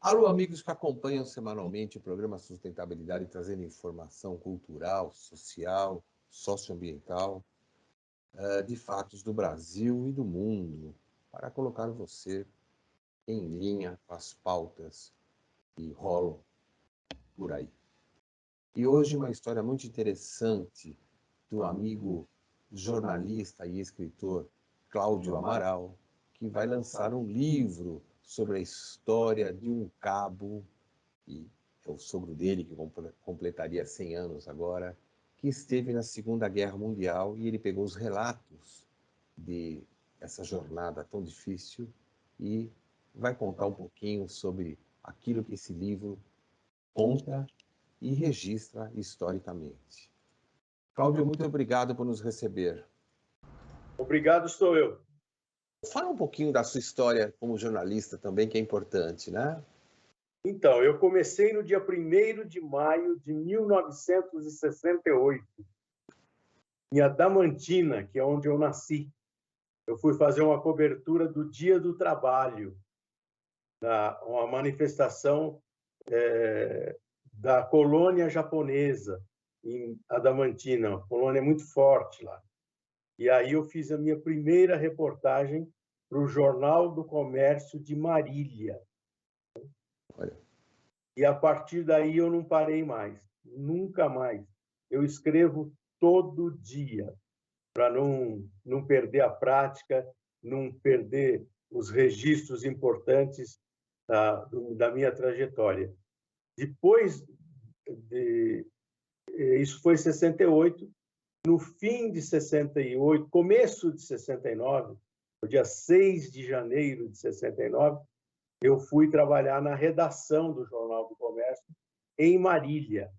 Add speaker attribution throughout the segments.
Speaker 1: Alô, amigos que acompanham semanalmente o programa Sustentabilidade, trazendo informação cultural, social, socioambiental, de fatos do Brasil e do mundo, para colocar você em linha com as pautas que rolam por aí. E hoje uma história muito interessante do amigo jornalista e escritor Cláudio Amaral, que vai lançar um livro sobre a história de um cabo, e é o sogro dele, que completaria 100 anos agora, que esteve na Segunda Guerra Mundial, e ele pegou os relatos de essa jornada tão difícil e vai contar um pouquinho sobre aquilo que esse livro conta e registra historicamente. Cláudio, muito obrigado por nos receber.
Speaker 2: Obrigado, sou eu.
Speaker 1: Fala um pouquinho da sua história como jornalista também, que é importante, né?
Speaker 2: Então, eu comecei no dia 1º de maio de 1968, em Adamantina, que é onde eu nasci. Eu fui fazer uma cobertura do Dia do Trabalho, uma manifestação da colônia japonesa em Adamantina, uma colônia muito forte lá. E aí eu fiz a minha primeira reportagem para o Jornal do Comércio de Marília.
Speaker 1: Olha.
Speaker 2: E a partir daí eu não parei mais, nunca mais. Eu escrevo todo dia, para não perder a prática, não perder os registros importantes da minha trajetória. Depois isso foi em 68, no fim de 68, começo de 69, no dia 6 de janeiro de 69, eu fui trabalhar na redação do Jornal do Comércio, em Marília,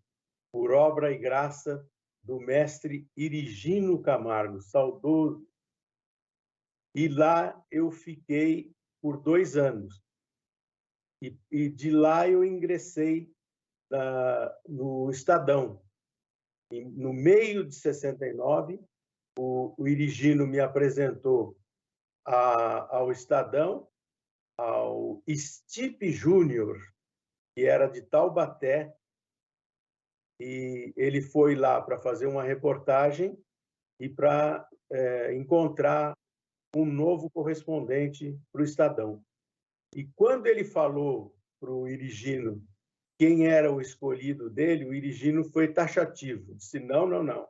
Speaker 2: por obra e graça do mestre Irigino Camargo, saudoso. E lá eu fiquei por 2 anos. E de lá eu ingressei no Estadão. E no meio de 69, o Irigino me apresentou ao Estadão, ao Stipe Júnior, que era de Taubaté, e ele foi lá para fazer uma reportagem e para encontrar um novo correspondente para o Estadão. E quando ele falou para o Irigino quem era o escolhido dele, o Irigino foi taxativo, disse: não, não, não.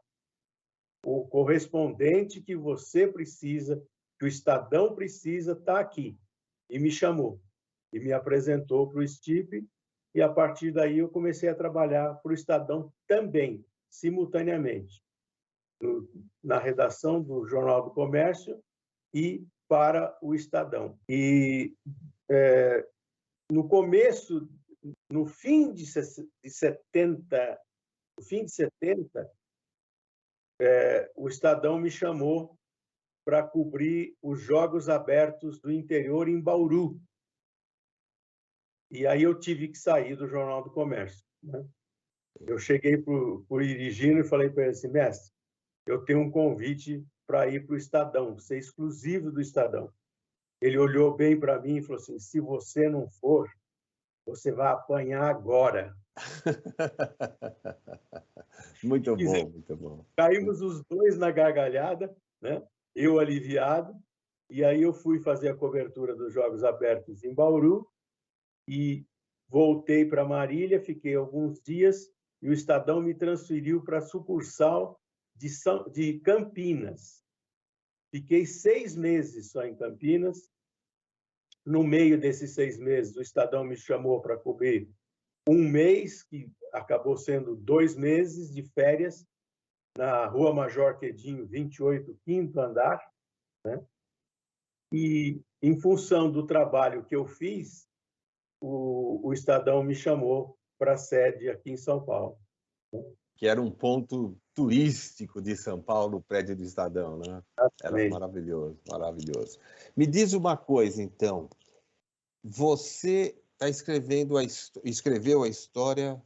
Speaker 2: O correspondente que você precisa, que o Estadão precisa, está aqui. E me chamou, e me apresentou para o Stipe, e a partir daí eu comecei a trabalhar para o Estadão também, simultaneamente, na redação do Jornal do Comércio e para o Estadão. E no começo, no fim de 70, o Estadão me chamou para cobrir os Jogos Abertos do Interior em Bauru. E aí eu tive que sair do Jornal do Comércio, né? Eu cheguei para o Irigino e falei para ele assim: mestre, eu tenho um convite para ir para o Estadão, ser exclusivo do Estadão. Ele olhou bem para mim e falou assim: se você não for, você vai apanhar agora.
Speaker 1: Muito bom, muito bom.
Speaker 2: Caímos os dois na gargalhada, né? Eu aliviado, e aí eu fui fazer a cobertura dos Jogos Abertos em Bauru e voltei para Marília, fiquei alguns dias e o Estadão me transferiu para a sucursal de Campinas. Fiquei 6 meses só em Campinas. No meio desses 6 meses, o Estadão me chamou para cobrir 1 mês, que acabou sendo 2 meses de férias, na Rua Major Quedinho, 28, quinto andar, né? E, em função do trabalho que eu fiz, o Estadão me chamou para a sede aqui em São Paulo.
Speaker 1: Que era um ponto turístico de São Paulo, o prédio do Estadão, né? Era maravilhoso, maravilhoso. Me diz uma coisa, então. Você escreveu a história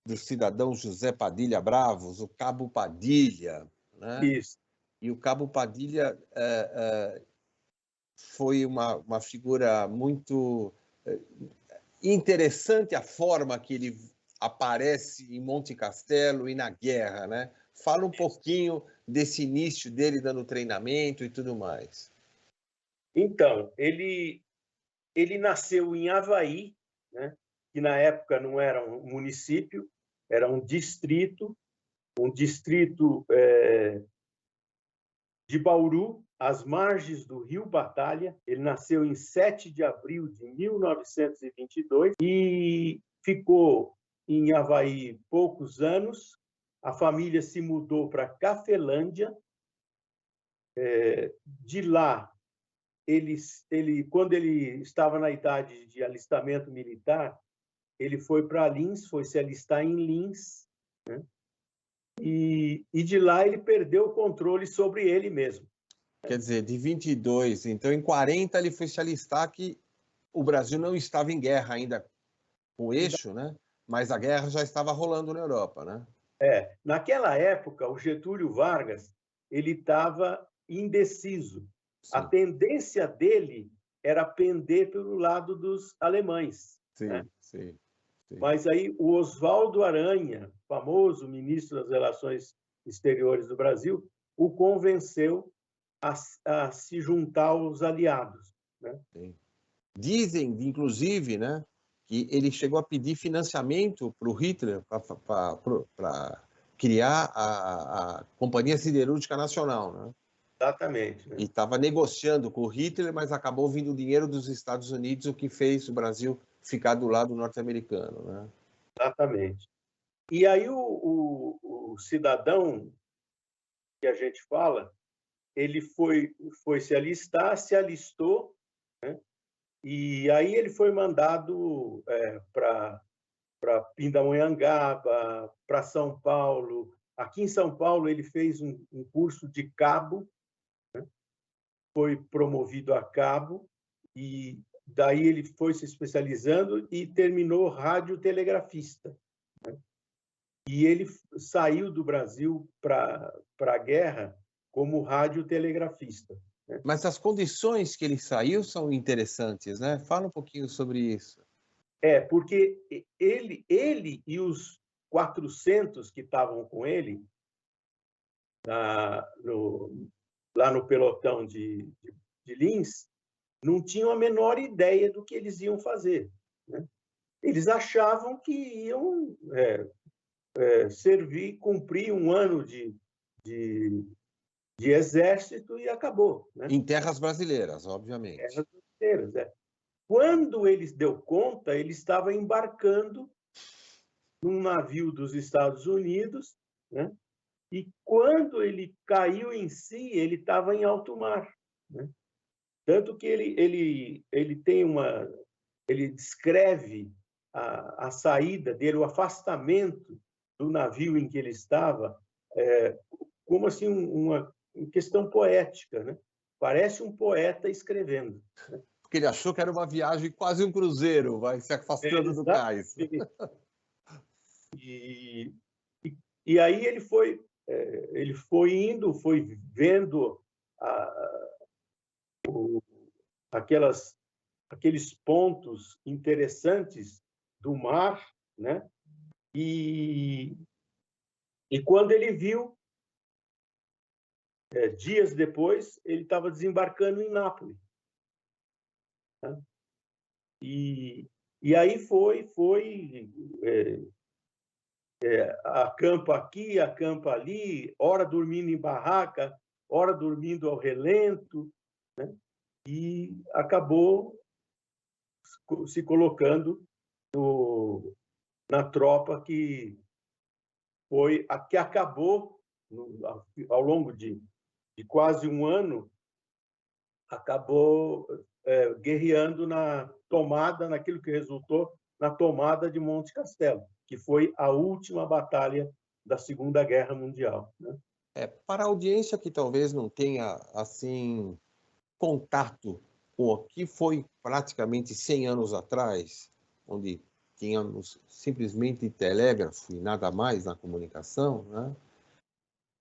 Speaker 1: do cidadão José Padilha Bravos, o Cabo Padilha, né?
Speaker 2: Isso.
Speaker 1: E o Cabo Padilha foi uma figura muito... interessante a forma que ele aparece em Monte Castelo e na guerra, né? Fala um pouquinho desse início dele dando treinamento e tudo mais.
Speaker 2: Então, ele nasceu em Havaí, né? Que na época não era um município, era um distrito de Bauru, às margens do Rio Batalha. Ele nasceu em 7 de abril de 1922 e ficou em Havaí poucos anos. A família se mudou para Cafelândia. De lá, quando ele estava na idade de alistamento militar, ele foi para Lins, foi se alistar em Lins, né? E de lá ele perdeu o controle sobre ele mesmo.
Speaker 1: Quer dizer, de 22, então em 40 ele foi se alistar, que o Brasil não estava em guerra ainda com o eixo, né? Mas a guerra já estava rolando na Europa, né?
Speaker 2: Naquela época, o Getúlio Vargas ele estava indeciso.
Speaker 1: Sim.
Speaker 2: A tendência dele era pender pelo lado dos alemães.
Speaker 1: Sim,
Speaker 2: né?
Speaker 1: sim.
Speaker 2: Mas aí o Oswaldo Aranha, famoso ministro das Relações Exteriores do Brasil, o convenceu a se juntar aos aliados. Né?
Speaker 1: Dizem, inclusive, né, que ele chegou a pedir financiamento para o Hitler para criar a Companhia Siderúrgica Nacional, né?
Speaker 2: Exatamente. Né?
Speaker 1: E estava negociando com o Hitler, mas acabou vindo o dinheiro dos Estados Unidos, o que fez o Brasil ficar do lado norte-americano, né?
Speaker 2: Exatamente. E aí o cidadão que a gente fala, ele foi se alistar, se alistou, né? E aí ele foi mandado para Pindamonhangaba, para São Paulo. Aqui em São Paulo ele fez um curso de cabo, né? Foi promovido a cabo, e daí ele foi se especializando e terminou radiotelegrafista. Né? E ele saiu do Brasil para a guerra como radiotelegrafista. Né?
Speaker 1: Mas as condições que ele saiu são interessantes, né? Fala um pouquinho sobre isso.
Speaker 2: Porque ele e os 400 que estavam com ele lá no pelotão de Lins, não tinham a menor ideia do que eles iam fazer. Né? Eles achavam que iam servir, cumprir um ano de exército e acabou. Né?
Speaker 1: Em terras brasileiras, obviamente.
Speaker 2: Terras brasileiras, Quando eles deu conta, ele estava embarcando num navio dos Estados Unidos, né? E quando ele caiu em si, ele estava em alto mar. Né? Tanto que ele tem ele descreve a saída dele, o afastamento do navio em que ele estava, como assim uma questão poética, né? Parece um poeta escrevendo. Né?
Speaker 1: Porque ele achou que era uma viagem quase um cruzeiro, vai se afastando do cais.
Speaker 2: E aí ele foi indo, foi vendo aqueles pontos interessantes do mar, né? E quando ele viu, dias depois, ele estava desembarcando em Nápoles. Né? E aí foi acampa aqui, acampa ali, ora dormindo em barraca, ora dormindo ao relento, né? E acabou se colocando na tropa que acabou, ao longo de quase um ano, acabou guerreando naquilo que resultou na tomada de Monte Castelo, que foi a última batalha da Segunda Guerra Mundial. Né?
Speaker 1: Para a audiência que talvez não tenha assim contato com o que foi praticamente 100 anos atrás, onde tínhamos simplesmente telégrafo e nada mais na comunicação, né?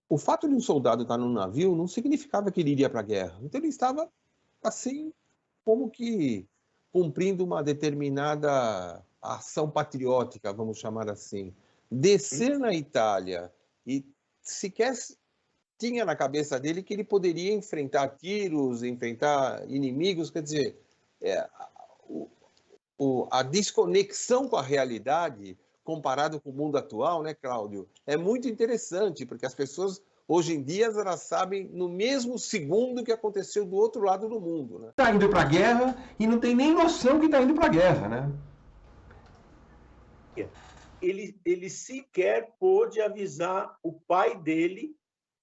Speaker 1: O fato de um soldado estar num navio não significava que ele iria para a guerra. Então ele estava assim, como que cumprindo uma determinada ação patriótica, vamos chamar assim. Descer na Itália e sequer tinha na cabeça dele que ele poderia enfrentar tiros, enfrentar inimigos, quer dizer, a desconexão com a realidade, comparado com o mundo atual, né, Cláudio, é muito interessante, porque as pessoas, hoje em dia, elas sabem no mesmo segundo que aconteceu do outro lado do mundo. Né?
Speaker 3: Está indo para a guerra e não tem nem noção que está indo para a guerra, né?
Speaker 2: Ele sequer pôde avisar o pai dele,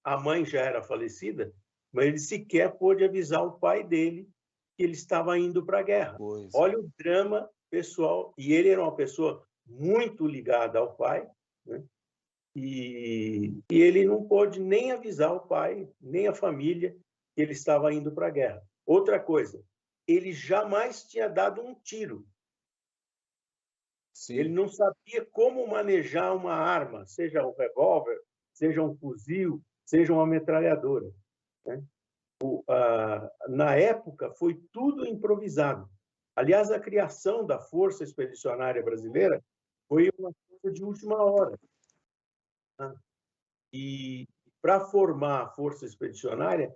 Speaker 2: a mãe já era falecida, mas ele sequer pôde avisar o pai dele que ele estava indo para a guerra.
Speaker 1: Pois.
Speaker 2: Olha o drama pessoal. E ele era uma pessoa muito ligada ao pai, né? E ele não pôde nem avisar o pai, nem a família, que ele estava indo para a guerra. Outra coisa, ele jamais tinha dado um tiro.
Speaker 1: Sim.
Speaker 2: Ele não sabia como manejar uma arma, seja um revólver, seja um fuzil, seja uma metralhadora, né? Na época, foi tudo improvisado. Aliás, a criação da Força Expedicionária Brasileira foi uma coisa de última hora. E para formar a Força Expedicionária,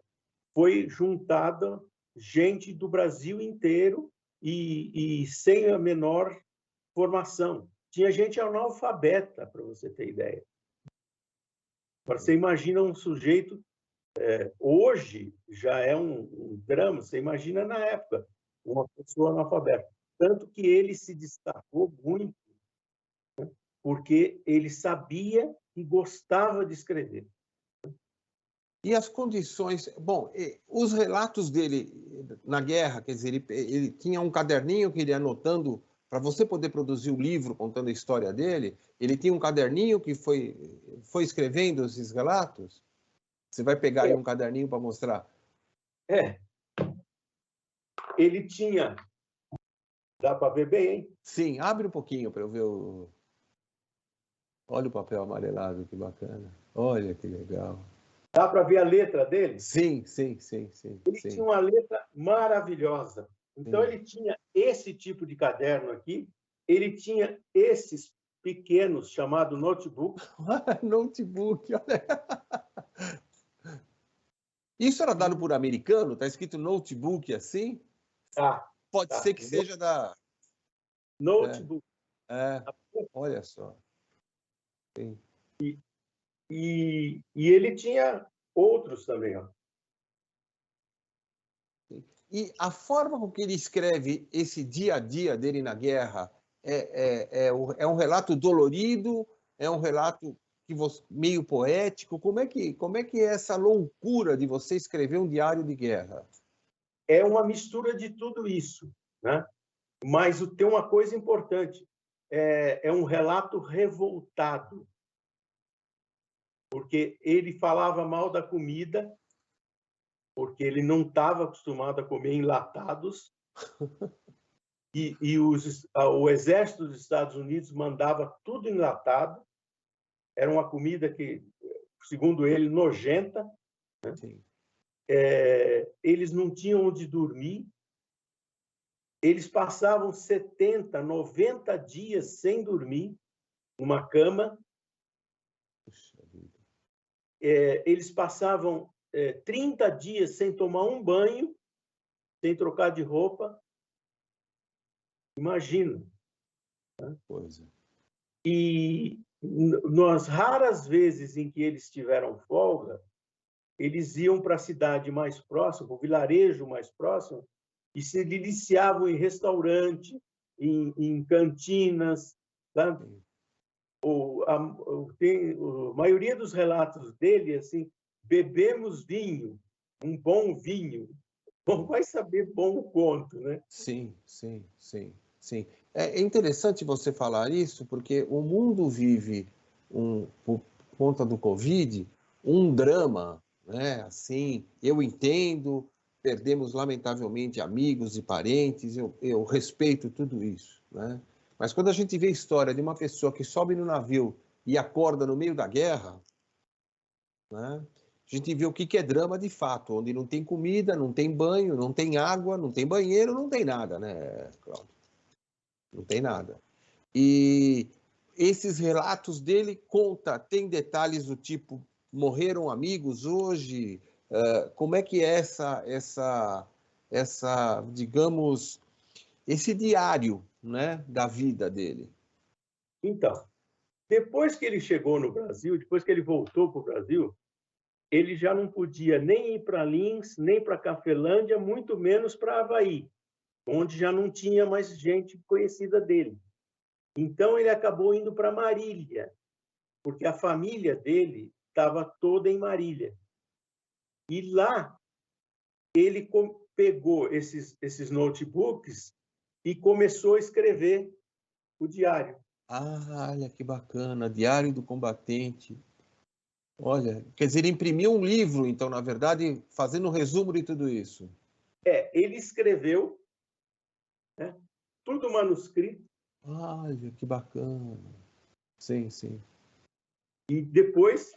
Speaker 2: foi juntada gente do Brasil inteiro e sem a menor formação. Tinha gente analfabeta, para você ter ideia. Agora, você imagina um sujeito... hoje já é um drama, você imagina na época, uma pessoa analfabeta. Tanto que ele se destacou muito, né, porque ele sabia e gostava de escrever.
Speaker 1: E as condições... Bom, os relatos dele na guerra, quer dizer, ele tinha um caderninho que ele ia anotando, para você poder produzir o livro contando a história dele, ele tinha um caderninho que foi escrevendo esses relatos? Você vai pegar aí um caderninho para mostrar?
Speaker 2: Ele tinha... Dá para ver bem, hein?
Speaker 1: Sim, abre um pouquinho para eu ver o... Olha o papel amarelado, que bacana. Olha que legal.
Speaker 2: Dá para ver a letra dele?
Speaker 1: Sim.
Speaker 2: Ele tinha uma letra maravilhosa. Então,
Speaker 1: Sim.
Speaker 2: ele tinha esse tipo de caderno aqui, ele tinha esses pequenos, chamado notebook.
Speaker 1: Notebook, olha. Isso era dado por americano? Está escrito notebook assim? Pode ser que seja da...
Speaker 2: Notebook.
Speaker 1: Olha só. Sim.
Speaker 2: E ele tinha outros também. Ó.
Speaker 1: E a forma com que ele escreve esse dia a dia dele na guerra é um relato dolorido, é um relato meio poético. Como é que é essa loucura de você escrever um diário de guerra?
Speaker 2: É uma mistura de tudo isso, né? Mas tem uma coisa importante, é um relato revoltado, porque ele falava mal da comida, porque ele não estava acostumado a comer enlatados, e o exército dos Estados Unidos mandava tudo enlatado, era uma comida que, segundo ele, nojenta, né?
Speaker 1: Sim.
Speaker 2: Eles não tinham onde dormir, eles passavam 70, 90 dias sem dormir, numa cama.
Speaker 1: Puxa vida.
Speaker 2: Eles passavam 30 dias sem tomar um banho, sem trocar de roupa. Imagina. Né?
Speaker 1: Coisa.
Speaker 2: E nas raras vezes em que eles tiveram folga, eles iam para a cidade mais próxima, o vilarejo mais próximo, e se deliciavam em restaurante, em cantinas. Tá? A maioria dos relatos dele, assim, bebemos vinho, um bom vinho. Bom, vai saber bom quanto, né?
Speaker 1: Sim. É interessante você falar isso, porque o mundo vive, por conta do Covid, um drama, né? Assim, eu entendo, perdemos lamentavelmente amigos e parentes, eu respeito tudo isso, né? Mas quando a gente vê a história de uma pessoa que sobe no navio e acorda no meio da guerra, né? a gente vê o que é drama de fato, onde não tem comida, não tem banho, não tem água, não tem banheiro, não tem nada, né, Cláudio? Não tem nada. E esses relatos dele tem detalhes do tipo, morreram amigos hoje? Como é que é digamos, esse diário, né, da vida dele?
Speaker 2: Então, depois que ele chegou no Brasil, depois que ele voltou para o Brasil, ele já não podia nem ir para Lins, nem para Cafelândia, muito menos para Havaí, onde já não tinha mais gente conhecida dele. Então, ele acabou indo para Marília, porque a família dele estava toda em Marília. E lá, ele pegou esses notebooks e começou a escrever o diário.
Speaker 1: Ah, olha que bacana, Diário do Combatente. Olha, quer dizer, ele imprimiu um livro, então, na verdade, fazendo um resumo de tudo isso.
Speaker 2: Ele escreveu, né, tudo manuscrito.
Speaker 1: Olha, que bacana. Sim, sim.
Speaker 2: E depois,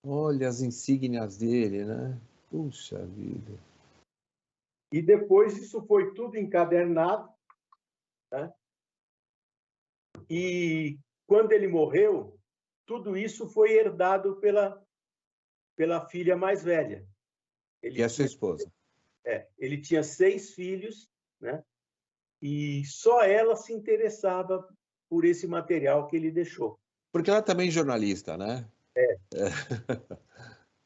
Speaker 1: olha as insígnias dele, né? Puxa vida.
Speaker 2: E depois isso foi tudo encadernado, né? E quando ele morreu, tudo isso foi herdado pela filha mais velha.
Speaker 1: E a sua esposa?
Speaker 2: Ele tinha 6 filhos, né? E só ela se interessava por esse material que ele deixou.
Speaker 1: Porque ela também é jornalista, né?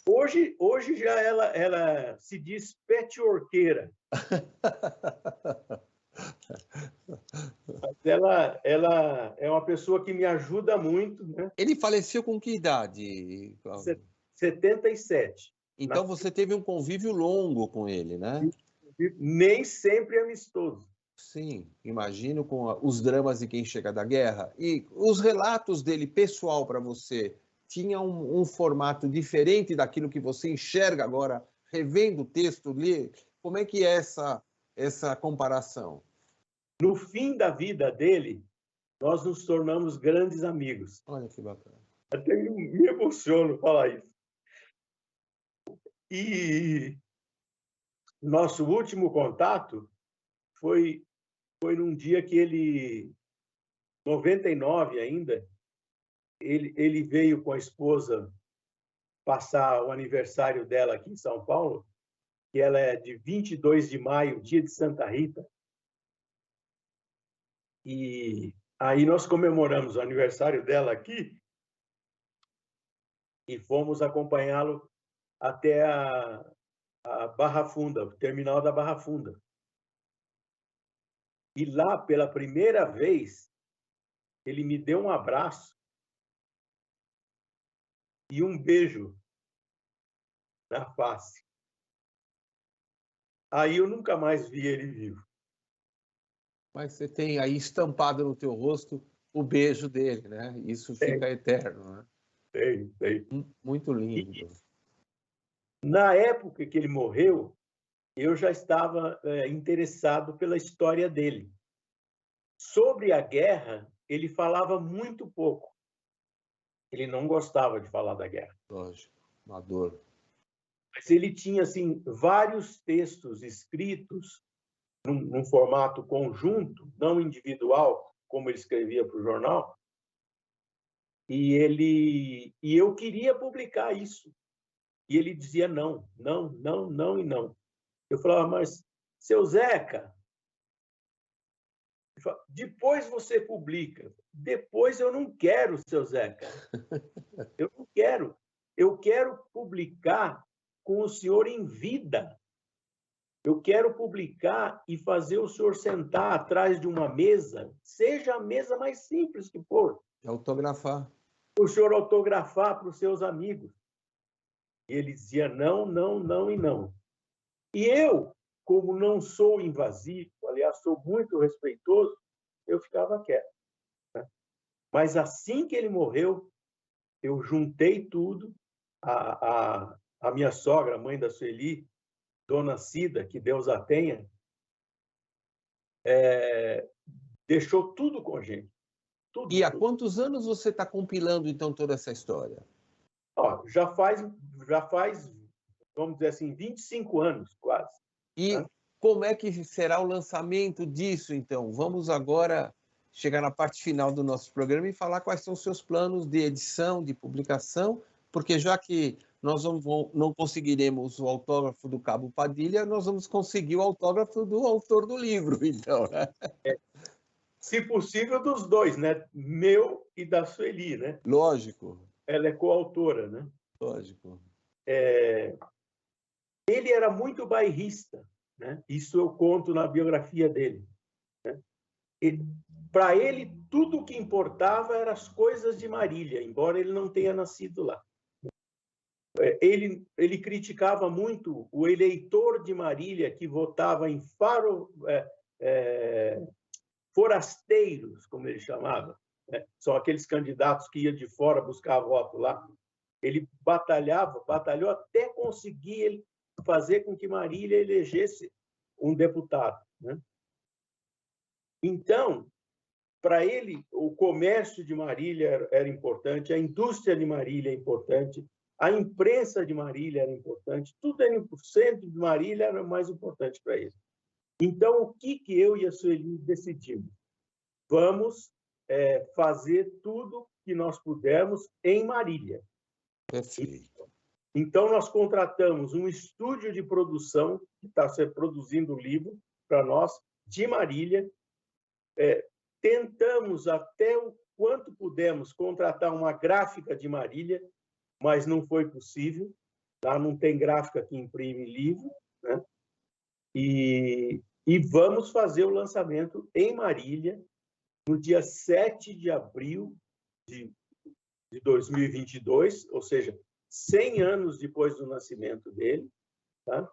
Speaker 2: Hoje já ela se diz patchworkeira. Ela é uma pessoa que me ajuda muito, né?
Speaker 1: Ele faleceu com que idade, Cláudio?
Speaker 2: 77.
Speaker 1: Então você teve um convívio longo com ele, né?
Speaker 2: Nem sempre amistoso.
Speaker 1: Sim, imagino com os dramas de quem chega da guerra. E os relatos dele, pessoal, para você, tinha um formato diferente daquilo que você enxerga agora, revendo o texto ali? Como é que é essa comparação?
Speaker 2: No fim da vida dele, nós nos tornamos grandes amigos.
Speaker 1: Olha que bacana.
Speaker 2: Até me emociono falar isso. E nosso último contato foi num dia que ele, 99 ainda, ele veio com a esposa passar o aniversário dela aqui em São Paulo, que ela é de 22 de maio, dia de Santa Rita. E aí nós comemoramos o aniversário dela aqui e fomos acompanhá-lo até a Barra Funda, o terminal da Barra Funda. E lá, pela primeira vez, ele me deu um abraço e um beijo na face. Aí eu nunca mais vi ele vivo.
Speaker 1: Mas você tem aí estampado no teu rosto o beijo dele, né? Isso fica eterno, né?
Speaker 2: Tem.
Speaker 1: Muito lindo.
Speaker 2: E, na época que ele morreu, eu já estava interessado pela história dele. Sobre a guerra, ele falava muito pouco. Ele não gostava de falar da guerra.
Speaker 1: Lógico, uma dor.
Speaker 2: Mas ele tinha assim vários textos escritos num formato conjunto, não individual, como ele escrevia para o jornal. E eu queria publicar isso. E ele dizia não, não, não, não e não. Eu falava, mas, seu Zeca, depois você publica. Depois eu não quero, seu Zeca. Eu não quero. Eu quero publicar com o senhor em vida. Eu quero publicar e fazer o senhor sentar atrás de uma mesa, seja a mesa mais simples que for.
Speaker 1: Autografar.
Speaker 2: O senhor autografar para os seus amigos. E ele dizia não, não, não e não. E eu, como não sou invasivo, aliás, sou muito respeitoso, eu ficava quieto. Né? Mas assim que ele morreu, eu juntei tudo. A minha sogra, a mãe da Sueli, Dona Cida, que Deus a tenha, deixou tudo com a gente. Tudo,
Speaker 1: E há
Speaker 2: tudo.
Speaker 1: quantos anos você está compilando, então, toda essa história?
Speaker 2: Ó, já faz, vamos dizer assim, 25 anos, quase.
Speaker 1: E
Speaker 2: Né?
Speaker 1: como é que será o lançamento disso, então? Vamos agora chegar na parte final do nosso programa e falar quais são os seus planos de edição, de publicação, porque já que nós não conseguiremos o autógrafo do Cabo Padilha, nós vamos conseguir o autógrafo do autor do livro, então, né?
Speaker 2: Se possível, dos dois, né? Meu e da Sueli, né?
Speaker 1: Lógico,
Speaker 2: Ela é coautora, né?
Speaker 1: lógico.
Speaker 2: Ele era muito bairrista, né? Isso eu conto na biografia dele. Né? Para ele, tudo o que importava eram as coisas de Marília, embora ele não tenha nascido lá. Ele criticava muito o eleitor de Marília que votava em forasteiros, como ele chamava. Né? São aqueles candidatos que iam de fora buscar voto lá. Ele batalhou até conseguir fazer com que Marília elegesse um deputado. Né? Então, para ele, o comércio de Marília era importante, a indústria de Marília é importante, a imprensa de Marília era importante, tudo era o centro de Marília era mais importante para ele. Então, o que eu e a Sueli decidimos? Vamos fazer tudo que nós pudermos em Marília.
Speaker 1: Perfeito.
Speaker 2: Então, nós contratamos um estúdio de produção que está produzindo o livro para nós, de Marília. Tentamos, até o quanto pudemos, contratar uma gráfica de Marília, mas não foi possível. Tá? Não tem gráfica que imprime livro. Né? E vamos fazer o lançamento em Marília, no dia 7 de abril de 2022, ou seja, 100 anos depois do nascimento dele, tá?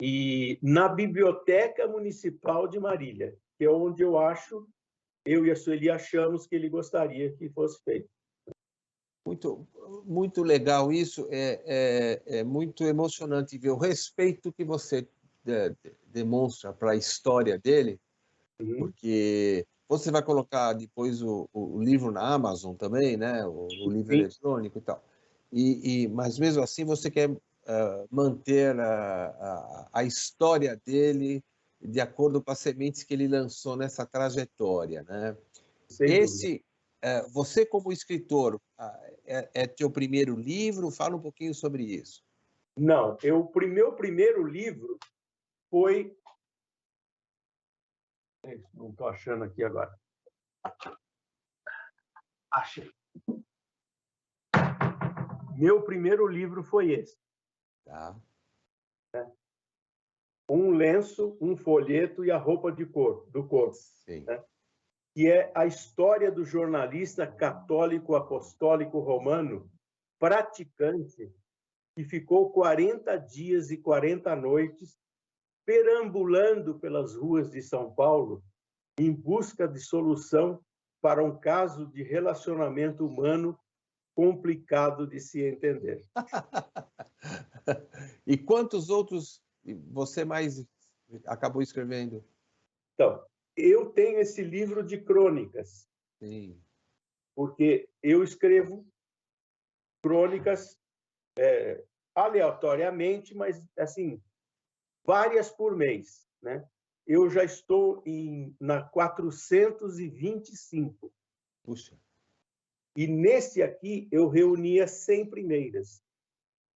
Speaker 2: E na Biblioteca Municipal de Marília, que é onde eu e a Sueli achamos que ele gostaria que fosse feito.
Speaker 1: Muito, muito legal isso, é muito emocionante ver o respeito que você demonstra para a história dele, porque você vai colocar depois o livro na Amazon também, né? O livro eletrônico e tal. Mas mesmo assim você quer manter a história dele de acordo com as sementes que ele lançou nessa trajetória, né? Você como escritor, é teu primeiro livro? Fala um pouquinho sobre isso.
Speaker 2: Não, meu primeiro livro foi... Não estou achando aqui agora. Achei. Meu primeiro livro foi esse.
Speaker 1: Tá.
Speaker 2: Um lenço, um folheto e a roupa do corpo.
Speaker 1: Sim.
Speaker 2: Né? Que é a história do jornalista católico apostólico romano praticante que ficou 40 dias e 40 noites perambulando pelas ruas de São Paulo em busca de solução para um caso de relacionamento humano complicado de se entender.
Speaker 1: E quantos outros você mais acabou escrevendo?
Speaker 2: Então, eu tenho esse livro de crônicas.
Speaker 1: Sim.
Speaker 2: Porque eu escrevo crônicas aleatoriamente, mas assim, várias por mês, né? Eu já estou na 425.
Speaker 1: Puxa.
Speaker 2: E nesse aqui eu reuni as 100 primeiras.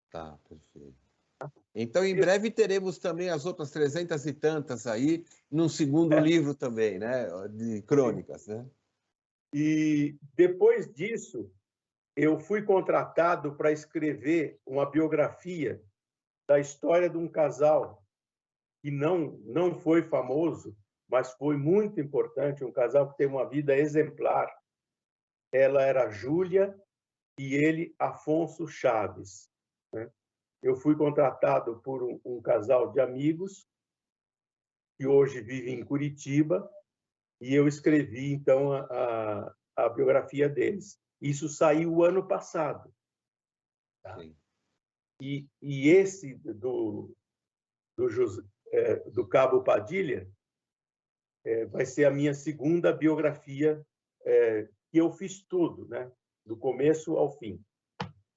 Speaker 1: Tá, perfeito. Então, em breve teremos também as outras 300 e tantas aí, num segundo livro também, né? De crônicas, né?
Speaker 2: E depois disso, eu fui contratado para escrever uma biografia da história de um casal que não foi famoso, mas foi muito importante, um casal que teve uma vida exemplar. Ela era Júlia e ele, Afonso Chaves. Né? Eu fui contratado por um casal de amigos que hoje vive em Curitiba e eu escrevi, então, a biografia deles. Isso saiu ano passado. Tá? E esse do Cabo Padilha, vai ser a minha segunda biografia, que eu fiz tudo, né? Do começo ao fim.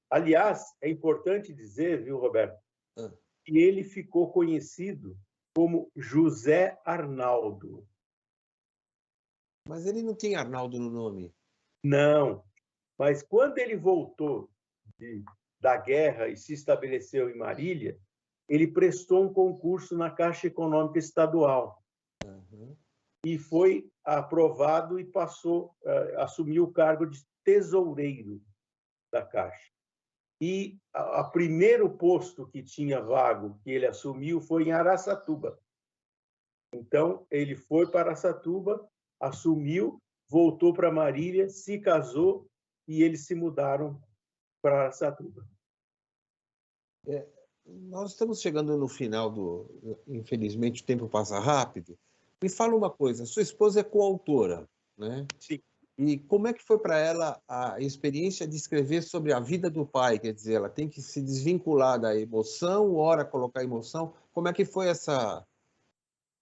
Speaker 2: Aliás, é importante dizer, viu, Roberto, que ele ficou conhecido como José Arnaldo.
Speaker 1: Mas ele não tinha Arnaldo no nome.
Speaker 2: Não, mas quando ele voltou da guerra e se estabeleceu em Marília, ele prestou um concurso na Caixa Econômica Estadual. E foi aprovado e passou, assumiu o cargo de tesoureiro da Caixa. E o primeiro posto que tinha vago, que ele assumiu, foi em Araçatuba. Então, ele foi para Araçatuba, assumiu, voltou para Marília, se casou e eles se mudaram para Araçatuba.
Speaker 1: Nós estamos chegando no final do... Infelizmente, o tempo passa rápido. Me fala uma coisa, sua esposa é coautora, né?
Speaker 2: Sim.
Speaker 1: E como é que foi para ela a experiência de escrever sobre a vida do pai? Quer dizer, ela tem que se desvincular da emoção, ora colocar emoção. Como é que foi essa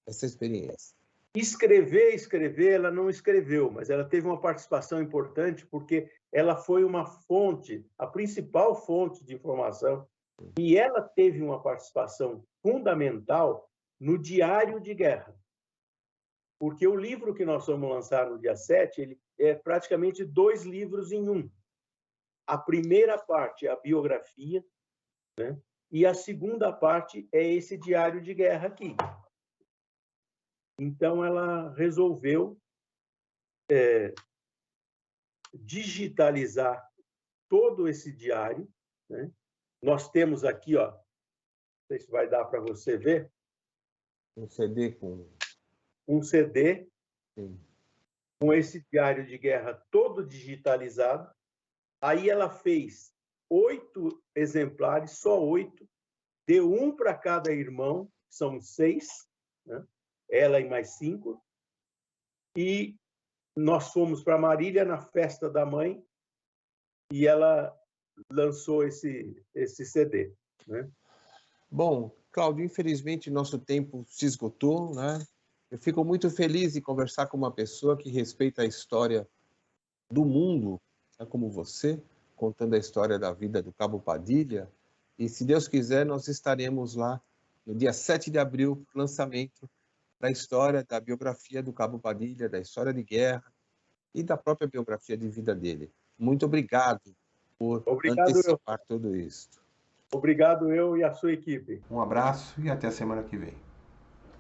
Speaker 1: experiência?
Speaker 2: Escrever, ela não escreveu, mas ela teve uma participação importante porque ela foi uma fonte, a principal fonte de informação, e ela teve uma participação fundamental no Diário de Guerra. Porque o livro que nós vamos lançar no dia 7, ele é praticamente 2 livros em um. A primeira parte é a biografia, né? E a segunda parte é esse diário de guerra aqui. Então, ela resolveu digitalizar todo esse diário, né? Nós temos aqui, ó, não sei se vai dar para você ver.
Speaker 1: Um CD com...
Speaker 2: Um CD,
Speaker 1: Sim.
Speaker 2: Com esse diário de guerra todo digitalizado. Aí ela fez 8 exemplares, só 8, deu um para cada irmão, são 6, né? Ela e mais 5. E nós fomos para Marília na festa da mãe e ela lançou esse CD, né?
Speaker 1: Bom, Cláudio, infelizmente nosso tempo se esgotou, né? Eu fico muito feliz em conversar com uma pessoa que respeita a história do mundo, né, como você, contando a história da vida do Cabo Padilha. E, se Deus quiser, nós estaremos lá no dia 7 de abril, lançamento da história, da biografia do Cabo Padilha, da história de guerra e da própria biografia de vida dele. Muito obrigado por antecipar tudo isso.
Speaker 2: Obrigado eu e a sua equipe.
Speaker 3: Um abraço e até a semana que vem.